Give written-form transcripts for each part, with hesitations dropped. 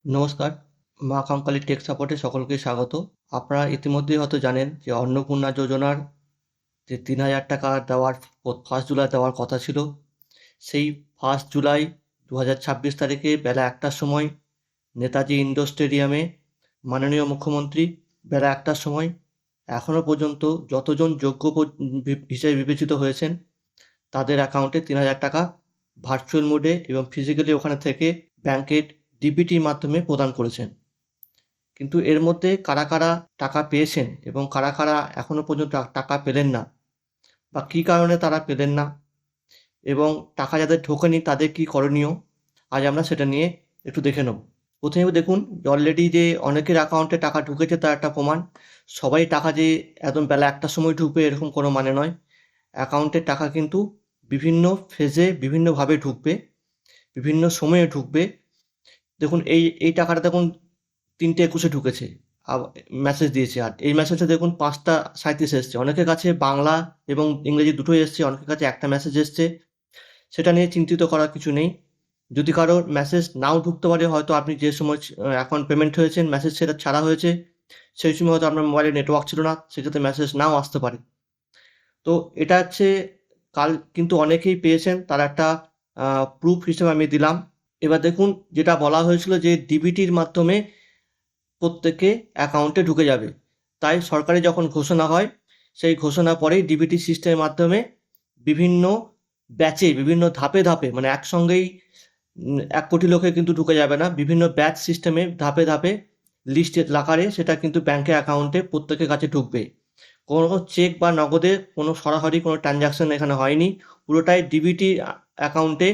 নমস্কার, মা কঙ্কালী টেক সাপোর্টে সকলকে স্বাগত। আপনারা ইতিমধ্যেই হয়তো জানেন যে অন্নপূর্ণা যোজনার যে ৩,০০০ টাকা দেওয়ার 1 জুলাই দেওয়ার কথা ছিল, সেই 1 জুলাই 2026 তারিখে বেলা ১টার সময় নেতাজি ইন্ডোর স্টেডিয়ামে মাননীয় মুখ্যমন্ত্রী বেলা ১টার সময় এখনও পর্যন্ত যতজন যোগ্য হিসেবে বিবেচিত হয়েছেন তাদের অ্যাকাউন্টে ৩,০০০ টাকা ভার্চুয়াল মোডে এবং ফিজিক্যালি ওখানে থেকে ব্যাংকের ডিবিটির মাধ্যমে প্রদান করেছেন। কিন্তু এর মধ্যে কারা কারা টাকা পেয়েছেন এবং কারা কারা এখনো পর্যন্ত টাকা পেলেন না বা কী কারণে তারা পেলেন না এবং টাকা যাদের ঢোকেনি তাদের কি করণীয়, আজ আমরা সেটা নিয়ে একটু দেখে নেব। প্রথমে দেখুন, অলরেডি যে অনেকের অ্যাকাউন্টে টাকা ঢুকেছে তার একটা প্রমাণ। সবাই টাকা যে একদম বেলা ১টার সময় ঢুকবে এরকম কোনো মানে নয়। অ্যাকাউন্টের টাকা কিন্তু বিভিন্ন ফেজে বিভিন্নভাবে ঢুকবে, বিভিন্ন সময়ে ঢুকবে। দেখুন, এই টাকাটা দেখুন ৩টে ২১-এ ঢুকেছে, মেসেজ দিয়েছে, আর এই মেসেজটা দেখুন ৫টা ৩৭ এসছে। অনেকের কাছে বাংলা এবং ইংরেজি দুটোই এসছে, অনেকের কাছে একটা মেসেজ এসছে। সেটা নিয়ে চিন্তিত করার কিছু নেই। যদি কারোর মেসেজ নাও ঢুকতে পারে, হয়তো আপনি যে সময় অ্যাকাউন্ট পেমেন্ট হয়েছেন, মেসেজ সেটা ছাড়া হয়েছে, সেই সময় হয়তো আপনার মোবাইলে নেটওয়ার্ক ছিল না, সেক্ষেত্রে মেসেজ নাও আসতে পারে। তো এটা হচ্ছে, কাল কিন্তু অনেকেই পেয়েছেন, তার একটা প্রুফ হিসেবে আমি দিলাম। এবার দেখুন, যেটা বলা হয়েছিল যে ডিবিটির মাধ্যমে প্রত্যেকে অ্যাকাউন্টে ঢুকে যাবে, তাই সরকারি যখন ঘোষণা হয় সেই ঘোষণা পরেই ডিবিটি সিস্টেমের মাধ্যমে বিভিন্ন ব্যাচে, বিভিন্ন ধাপে ধাপে, মানে একসঙ্গেই ১ কোটি লোকে কিন্তু ঢুকে যাবে না, বিভিন্ন ব্যাচ সিস্টেমে ধাপে ধাপে লিস্টের আকারে সেটা কিন্তু ব্যাংকের অ্যাকাউন্টে প্রত্যেকের কাছে ঢুকবে। কোনো চেক বা নগদে কোনো সরাসরি কোনো ট্রানজাকশন এখানে হয়নি, পুরোটাই ডিবিটি অ্যাকাউন্টে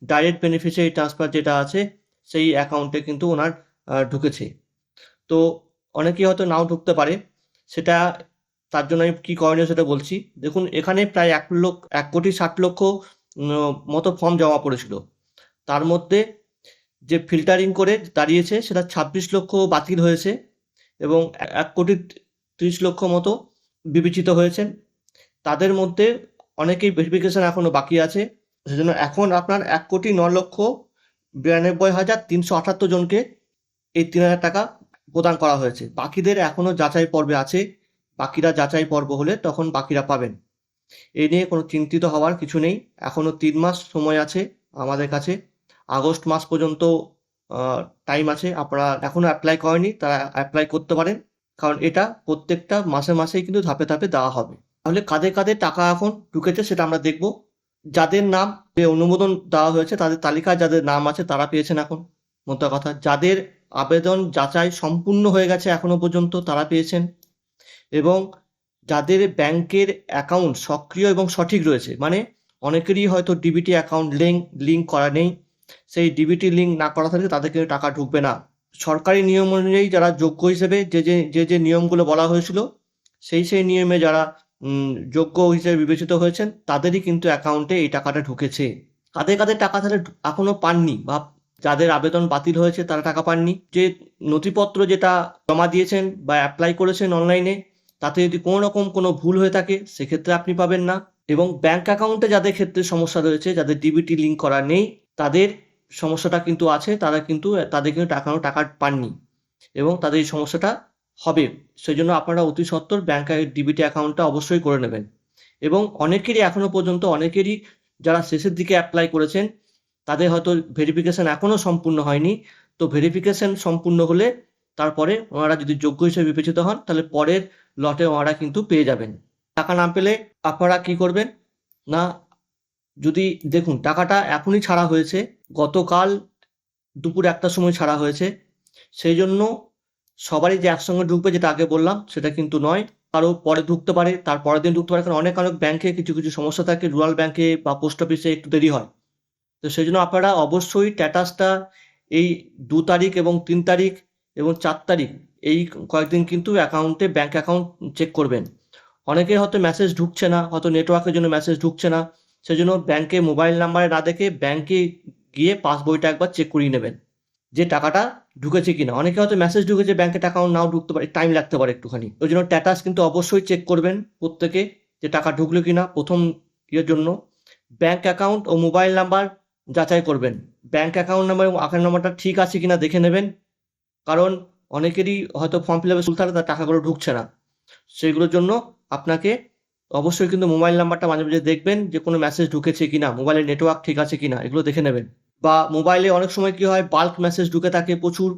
ডাইরেক্ট বেনিফিশিয়ারি ট্রান্সফার যেটা আছে সেই অ্যাকাউন্টে কিন্তু ওনার ঢুকেছে। তো অনেকেই হয়তো নাও ঢুকতে পারে, সেটা তার জন্য আমি কী করণীয় সেটা বলছি। দেখুন, এখানে প্রায় ১,৬০,০০,০০০ মতো ফর্ম জমা পড়েছিল। তার মধ্যে যে ফিল্টারিং করে দাঁড়িয়েছে সেটা ২৬ লক্ষ বাতিল হয়েছে এবং ১,৩০,০০,০০০ মতো বিবেচিত হয়েছেন। তাদের মধ্যে অনেকেই ভেরিফিকেশন এখনও বাকি আছে। সেজন্য এখন আপনার ১,৯,৯২,৯২,৩৭৮ জনকে এই ৩,০০০ টাকা প্রদান করা হয়েছে। বাকিদের এখনও যাচাই পর্বে আছে। বাকিরা যাচাই পর্ব হলে তখন বাকিরা পাবেন। এই নিয়ে কোনো চিন্তিত হওয়ার কিছু নেই। এখনও ৩ মাস সময় আছে আমাদের কাছে। আগস্ট মাস পর্যন্ত টাইম আছে। আপনারা এখনও অ্যাপ্লাই করেনি তারা অ্যাপ্লাই করতে পারেন, কারণ এটা প্রত্যেকটা মাসে মাসেই কিন্তু ধাপে ধাপে দেওয়া হবে। তাহলে কাদের কাদের টাকা এখন ঢুকেছে সেটা আমরা দেখব। যাদের নাম অনুমোদন দেওয়া হয়েছে তাদের তালিকায় যাদের নাম আছে তারা পেয়েছেন এখন, মোদ্দা কথা। যাদের আবেদন যাচাই সম্পূর্ণ হয়ে গেছে এখনো পর্যন্ত তারা পেয়েছেন, এবং যাদের ব্যাংকের অ্যাকাউন্ট সক্রিয় এবং সঠিক রয়েছে, মানে অনেকেরই হয়তো ডিবিটি অ্যাকাউন্ট লিঙ্ক করা নেই, সেই ডিবিটি লিঙ্ক না করা থাকলে তাদের কিন্তু টাকা ঢুকবে না। সরকারি নিয়ম অনুযায়ী যারা যোগ্য হিসেবে যে নিয়মগুলো বলা হয়েছিল সেই নিয়মে যারা যোগ্য হিসেবে বিবেচিত হয়েছেন তাদেরই কিন্তু অ্যাকাউন্টে এই টাকাটা ঢুকেছে। কাদের কাদের টাকা তাহলে এখনো পাননি বা যাদের আবেদন বাতিল হয়েছে তারা টাকা পাননি, যে নথিপত্র যেটা জমা দিয়েছেন বা অ্যাপ্লাই করেছেন অনলাইনে, তাতে যদি কোনো রকম কোনো ভুল হয়ে থাকে সেক্ষেত্রে আপনি পাবেন না। এবং ব্যাংক অ্যাকাউন্টে যাদের ক্ষেত্রে সমস্যা রয়েছে, যাদের ডিবিটি লিঙ্ক করা নেই, তাদের সমস্যাটা কিন্তু আছে, তাদের কিন্তু টাকা পাননি এবং তাদের এই সমস্যাটা হবে। সেই জন্য আপনারা অতি সত্বর ব্যাংকের ডিবিটি অ্যাকাউন্টটা অবশ্যই করে নেবেন। এবং অনেকেরই এখনো পর্যন্ত, অনেকেরই যারা শেষের দিকে অ্যাপ্লাই করেছেন তাদের হয়তো ভেরিফিকেশন এখনও সম্পূর্ণ হয়নি। তো ভেরিফিকেশন সম্পূর্ণ হলে তারপরে ওনারা যদি যোগ্য হিসেবে বিবেচিত হন তাহলে পরের লটে ওনারা কিন্তু পেয়ে যাবেন। টাকা না পেলে আপনারা কি করবেন না, যদি দেখুন টাকাটা এখনই ছাড়া হয়েছে, গতকাল দুপুর ১টার সময় ছাড়া হয়েছে, সেই জন্য সবারই যে একসঙ্গে ঢুকবে যেটা আগে বললাম সেটা কিন্তু নয়। কারো পরে ঢুকতে পারে, তার পরের দিন ঢুকতে পারে, কারণ অনেক ব্যাংকে কিছু কিছু সমস্যা থাকে, রুরাল ব্যাংকে বা পোস্ট অফিসে একটু দেরি হয়। তো সেই জন্য আপনারা অবশ্যই স্ট্যাটাসটা এই ২ তারিখ এবং ৩ তারিখ এবং ৪ তারিখ, এই কয়েকদিন কিন্তু অ্যাকাউন্টে ব্যাংক অ্যাকাউন্ট চেক করবেন। অনেকের হয়তো মেসেজ ঢুকছে না, হয়তো নেটওয়ার্কের জন্য মেসেজ ঢুকছে না, সেই জন্য ব্যাংকে মোবাইল নাম্বারে না দেখে ব্যাংকে গিয়ে পাসবইটা একবার চেক করিয়ে নেবেন যে টাকাটা ঢুকেছে কিনা। অনেকে হয়তো মেসেজ ঢুকেছে, ব্যাংকের অ্যাকাউন্ট নাও ঢুকতে পারে, টাইম লাগতে পারে একটুখানি। ওই জন্য স্ট্যাটাস কিন্তু অবশ্যই চেক করবেন প্রত্যেকে, যে টাকা ঢুকলো কিনা। প্রথম ইয়ের জন্য ব্যাংক অ্যাকাউন্ট ও মোবাইল নাম্বার যাচাই করবেন, ব্যাংক অ্যাকাউন্ট নাম্বার এবং আকাউন্ট নাম্বারটা ঠিক আছে কিনা দেখে নেবেন। কারণ অনেকেরই হয়তো ফর্ম ফিল আপে ভুল থাকে, তার টাকাগুলো ঢুকছে না। সেইগুলোর জন্য আপনাকে অবশ্যই কিন্তু মোবাইল নাম্বারটা মাঝে মাঝে দেখবেন যে কোনো মেসেজ ঢুকেছে কিনা, মোবাইলের নেটওয়ার্ক ঠিক আছে কিনা, এগুলো দেখে নেবেন। বা মোবাইলে অনেক সময় কি হয়, বাল্ক মেসেজ ঢুকে থাকে প্রচুর,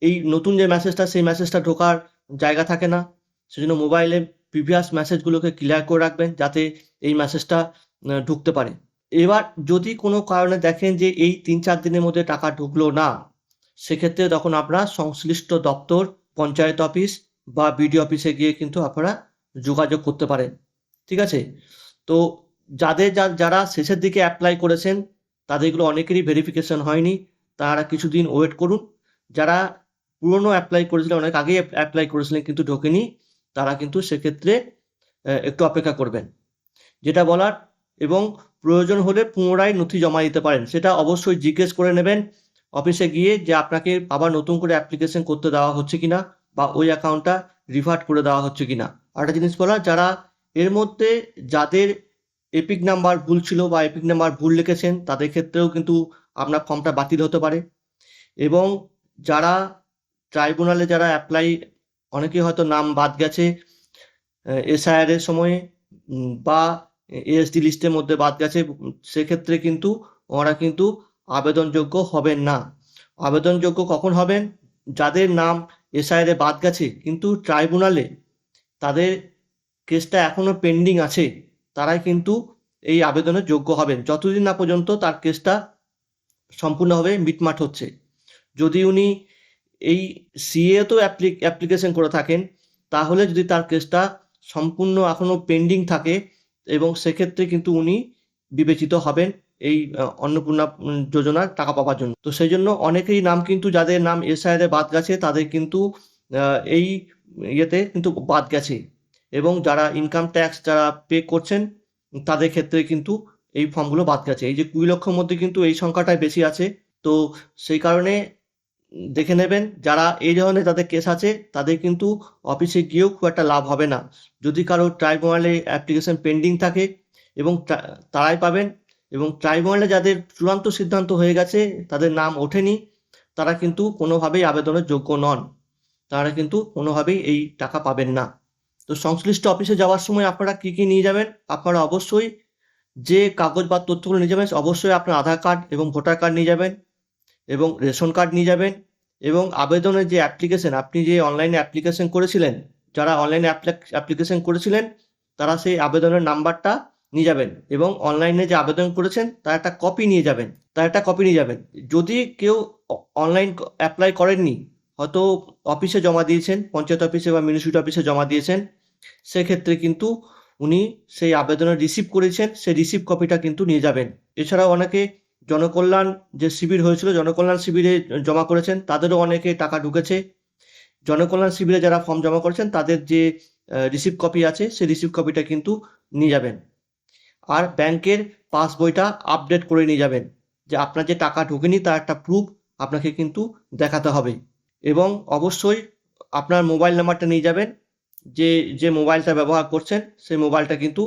এই নতুন যে মেসেজটা সেই মেসেজটা ঢোকার জায়গা থাকে না। সেজন্য মোবাইলে প্রিভিয়াস মেসেজগুলোকে ক্লিয়ার করে রাখবেন যাতে এই মেসেজটা ঢুকতে পারে। এবার যদি কোনো কারণে দেখেন যে এই ৩-৪ দিনের মধ্যে টাকা ঢুকলো না, সেক্ষেত্রে তখন আপনারা সংশ্লিষ্ট দপ্তর, পঞ্চায়েত অফিস বা বিডিও অফিসে গিয়ে কিন্তু আপনারা যোগাযোগ করতে পারেন। ঠিক আছে? তো যারা শেষের দিকে অ্যাপ্লাই করেছেন তাদেরগুলো অনেকেরই ভেরিফিকেশন হয়নি। তারা কিছুদিন ওয়েট করুন। যারা পুরনো অ্যাপ্লাই করেছিলেন, অনেক আগেই অ্যাপ্লাই করেছিলেন কিন্তু ঢোকেনি, তারা কিন্তু সেক্ষেত্রে একটু অপেক্ষা করবেন। যেটা বলার, এবং প্রয়োজন হলে পুনরায় নথি জমা দিতে পারেন। সেটা অবশ্যই জিজ্ঞেস করে নেবেন অফিসে গিয়ে যে আপনাকে আবার নতুন করে অ্যাপ্লিকেশন করতে দেওয়া হচ্ছে কিনা, বা ওই অ্যাকাউন্টটা রিভার্ট করে দেওয়া হচ্ছে কিনা। আরেকটা জিনিস বলার, যারা এর মধ্যে যাদের এপিক নাম্বার ভুল ছিল বা এপিক নাম্বার ভুল লিখেছেন, তাদের ক্ষেত্রেও কিন্তু আপনার ফর্মটা বাতিল হতে পারে। এবং যারা ট্রাইব্যুনালে যারা অ্যাপ্লাই, অনেকেই হয়তো নাম বাদ গেছে এসআইআর এর সময়ে, বা এএসডি লিস্টের মধ্যে বাদ গেছে, সেক্ষেত্রে কিন্তু ওরা কিন্তু আবেদনযোগ্য হবেন না। আবেদনযোগ্য কখন হবেন? যাদের নাম এসআইআর এ বাদ গেছে কিন্তু ট্রাইব্যুনালে তাদের কেসটা এখনো পেন্ডিং আছে, তারাই কিন্তু এই আবেদনের যোগ্য হবেন, যতদিন না পর্যন্ত তার কেসটা সম্পূর্ণভাবে মিটমাট হচ্ছে। যদি উনি এই সিএ তো অ্যাপ্লিকেশন করে থাকেন, তাহলে যদি তার কেসটা সম্পূর্ণ এখনো পেন্ডিং থাকে, এবং সেক্ষেত্রে কিন্তু উনি বিবেচিত হবেন এই অন্নপূর্ণা যোজনার টাকা পাওয়ার জন্য। তো সেই জন্য অনেকেই নাম কিন্তু, যাদের নাম এসআইআর এ বাদ গেছে তাদের কিন্তু এই ইয়েতে কিন্তু বাদ গেছে, এবং যারা ইনকাম ট্যাক্স যারা পে করছেন তাদের ক্ষেত্রে কিন্তু এই ফর্মগুলো বাদ গেছে। এই যে ২০ লক্ষর মধ্যে কিন্তু এই সংখ্যাটাই বেশি আছে। তো সেই কারণে দেখে নেবেন, যারা এই ধরনের যাদের কেস আছে তাদের কিন্তু অফিসে গিয়েও খুব একটা লাভ হবে না। যদি কারো ট্রাইব্যুনালে অ্যাপ্লিকেশন পেন্ডিং থাকে, এবং তারাই পাবেন। এবং ট্রাইব্যুনালে যাদের চূড়ান্ত সিদ্ধান্ত হয়ে গেছে, তাদের নাম ওঠেনি, তারা কিন্তু কোনোভাবেই আবেদনের যোগ্য নন। তারা কিন্তু কোনোভাবেই এই টাকা পাবেন না। তো সংশ্লিষ্ট অফিসে যাওয়ার সময় আপনারা কি কি নিয়ে যাবেন? আপনারা অবশ্যই যে কাগজ বা তথ্যগুলো নিয়ে যাবেন, অবশ্যই আপনার আধার কার্ড এবং ভোটার কার্ড নিয়ে যাবেন, এবং রেশন কার্ড নিয়ে যাবেন, এবং আবেদনের যে অ্যাপ্লিকেশন, আপনি যে অনলাইনে অ্যাপ্লিকেশন করেছিলেন, যারা অনলাইনে অ্যাপ্লিকেশন করেছিলেন তারা সেই আবেদনের নাম্বারটা নিয়ে যাবেন, এবং অনলাইনে যে আবেদন করেছেন তার একটা কপি নিয়ে যাবেন, যদি কেউ অনলাইন অ্যাপ্লাই করেননি, হয়তো অফিসে জমা দিয়েছেন, পঞ্চায়েত অফিসে বা মিউনিসিপ্যালিটি অফিসে জমা দিয়েছেন, সেক্ষেত্রে কিন্তু উনি সেই আবেদনের রিসিভ করেছেন, সেই রিসিভ কপিটা কিন্তু নিয়ে যাবেন। এছাড়াও অনেকে জনকল্যাণ যে শিবির হয়েছিল, জনকল্যাণ শিবিরে জমা করেছেন, তাদেরও অনেকে টাকা ঢুকেছে। জনকল্যাণ শিবিরে যারা ফর্ম জমা করেছেন তাদের যে রিসিভ কপি আছে, সেই রিসিভ কপিটা কিন্তু নিয়ে যাবেন। আর ব্যাংকের পাসবইটা আপডেট করে নিয়ে যাবেন, যে আপনার যে টাকা ঢোকেনি তার একটা প্রুফ আপনাকে কিন্তু দেখাতে হবে। এবং অবশ্যই আপনার মোবাইল নাম্বারটা নিয়ে যাবেন, যে মোবাইলটা ব্যবহার করছেন সেই মোবাইলটা কিন্তু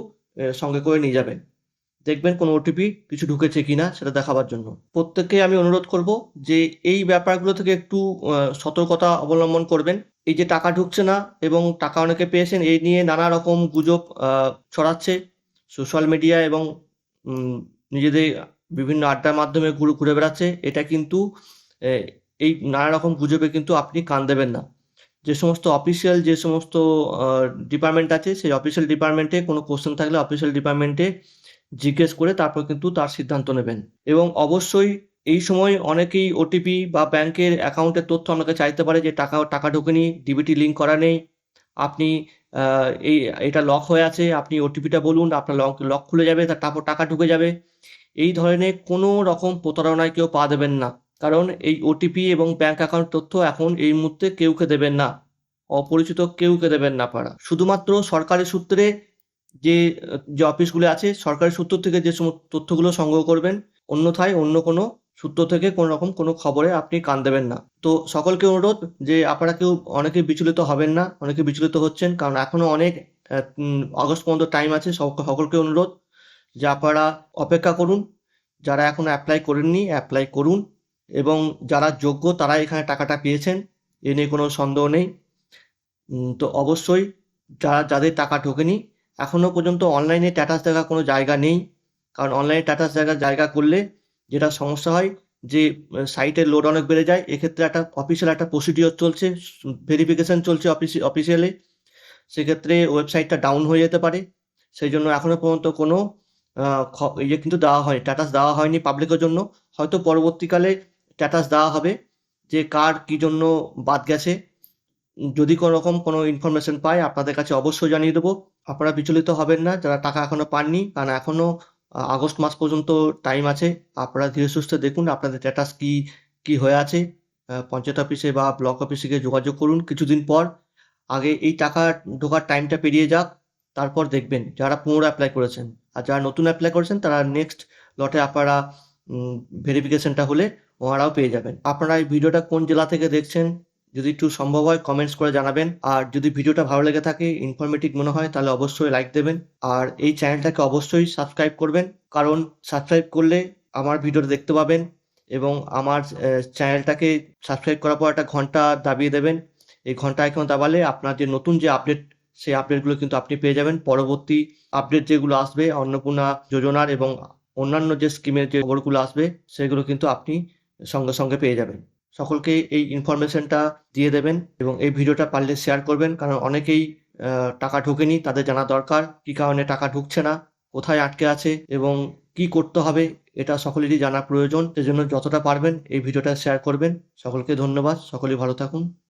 সঙ্গে করে নিয়ে যাবেন। দেখবেন কোনো ওটিপি কিছু ঢুকেছে কিনা সেটা দেখাবার জন্য। প্রত্যেককে আমি অনুরোধ করব যে এই ব্যাপারগুলো থেকে একটু সতর্কতা অবলম্বন করবেন। এই যে টাকা ঢুকছে না এবং টাকা অনেকে পেয়েছেন, এই নিয়ে নানা রকম গুজব ছড়াচ্ছে সোশ্যাল মিডিয়া, এবং নিজেদের বিভিন্ন আড্ডার মাধ্যমে ঘুরে বেড়াচ্ছে। এটা কিন্তু এই নানা রকম গুজবে কিন্তু আপনি কান দেবেন না। যে সমস্ত অফিসিয়াল যে সমস্ত ডিপার্টমেন্ট আছে, সেই অফিসিয়াল ডিপার্টমেন্টে কোনো কোশ্চেন থাকলে অফিসিয়াল ডিপার্টমেন্টে জিজ্ঞেস করে তারপর কিন্তু তার সিদ্ধান্ত নেবেন। এবং অবশ্যই এই সময় অনেকেই ওটিপি বা ব্যাংকের অ্যাকাউন্টের তথ্য আপনাকে চাইতে পারে, যে টাকা ঢোকেনি, ডিবিটি লিঙ্ক করা নেই, আপনি এটা লক হয়ে আছে, আপনি ওটিপিটা বলুন, আপনার লক খুলে যাবে, তারপর টাকা ঢুকে যাবে। এই ধরনের কোনো রকম প্রতারণায় কেউ পা দেবেন না, কারণ এই ওটিপি এবং ব্যাংক অ্যাকাউন্ট তথ্য এখন এই মুহূর্তে কেউকে দেবেন না, অপরিচিত কেউকে দেবেন না আপনারা। শুধুমাত্র সরকারি সূত্রে যে অফিসগুলো আছে, সরকারি সূত্র থেকে যে সমস্ত তথ্যগুলো সংগ্রহ করবেন, অন্যথায় অন্য কোনো সূত্র থেকে কোনো রকম কোনো খবরে আপনি কান দেবেন না। তো সকলকে অনুরোধ যে আপনারা কেউ, অনেকে বিচলিত হবেন না, অনেকে বিচলিত হচ্ছেন, কারণ এখনো অনেক আগস্ট পর্যন্ত টাইম আছে। সকলকে অনুরোধ যে আপনারা অপেক্ষা করুন, যারা এখনো অ্যাপ্লাই করেননি অ্যাপ্লাই করুন, এবং যারা যোগ্য তারা এখানে টাকাটা পেয়েছেন, এ নিয়ে কোনো সন্দেহ নেই। তো অবশ্যই যাদের টাকা ঢোকেনি এখনো পর্যন্ত অনলাইনে স্ট্যাটাস দেখার কোনো জায়গা নেই, কারণ অনলাইনে স্ট্যাটাস দেখার জায়গা করলে যেটা সমস্যা হয় যে সাইটের লোড অনেক বেড়ে যায়। এক্ষেত্রে একটা অফিসিয়াল একটা প্রসিডিওর চলছে, ভেরিফিকেশন চলছে অফিসিয়ালি, সেক্ষেত্রে ওয়েবসাইটটা ডাউন হয়ে যেতে পারে। সেই জন্য এখনো পর্যন্ত কোনো ইয়ে কিন্তু দেওয়া হয়, স্ট্যাটাস দেওয়া হয়নি পাবলিকের জন্য। হয়তো পরবর্তীকালে স্ট্যাটাস দেওয়া হবে যে কার কী জন্য বাদ গেছে। যদি কোনো রকম কোনো ইনফরমেশন পাই আপনাদের কাছে অবশ্যই জানিয়ে দেবো। আপনারা বিচলিত হবেন না যারা টাকা এখনো পাননি, কারণ এখনো আগস্ট মাস পর্যন্ত টাইম আছে। আপনারা ধীরে সুস্থে দেখুন আপনাদের স্ট্যাটাস কি হয়ে আছে। পঞ্চায়েত অফিসে বা ব্লক অফিসে গিয়ে যোগাযোগ করুন কিছুদিন পর। আগে এই টাকা ঢোকার টাইমটা পেরিয়ে যাক, তারপর দেখবেন যারা পুনরায় অ্যাপ্লাই করেছেন। আর যারা নতুন অ্যাপ্লাই করেছেন তারা নেক্সট লটে আপনারা ভেরিফিকেশনটা হলে ওনারাও পেয়ে যাবেন। আপনারা এই ভিডিওটা কোন জেলা থেকে দেখছেন যদি একটু সম্ভব হয় কমেন্টস করে জানাবেন। আর যদি ভিডিওটা ভালো লেগে থাকে, ইনফরমেটিভ মনে হয়, তাহলে অবশ্যই লাইক দেবেন। আর এই চ্যানেলটাকে অবশ্যই সাবস্ক্রাইব করবেন, কারণ সাবস্ক্রাইব করলে আমার ভিডিওটা দেখতে পাবেন এবং আমার চ্যানেলটাকে সাবস্ক্রাইব করার পর একটা ঘন্টা দাবিয়ে দেবেন। এই ঘন্টা আইকন দাবালে আপনার যে নতুন যে আপডেট, সেই আপডেটগুলো কিন্তু আপনি পেয়ে যাবেন। পরবর্তী আপডেট যেগুলো আসবে অন্নপূর্ণা যোজনার এবং অন্যান্য যে স্কিমের যে খবরগুলো আসবে সেগুলো কিন্তু আপনি সঙ্গে সঙ্গে পেয়ে যাবেন। সকলকে এই ইনফরমেশনটা দিয়ে দেবেন এবং এই ভিডিওটা পারলে শেয়ার করবেন, কারণ অনেকেই টাকা ঢোকেনি, তাদের জানা দরকার কী কারণে টাকা ঢুকছে না, কোথায় আটকে আছে এবং কি করতে হবে, এটা সকলেরই জানা প্রয়োজন। সেজন্য যতটা পারবেন এই ভিডিওটা শেয়ার করবেন। সকলকে ধন্যবাদ, সকলেই ভালো থাকুন।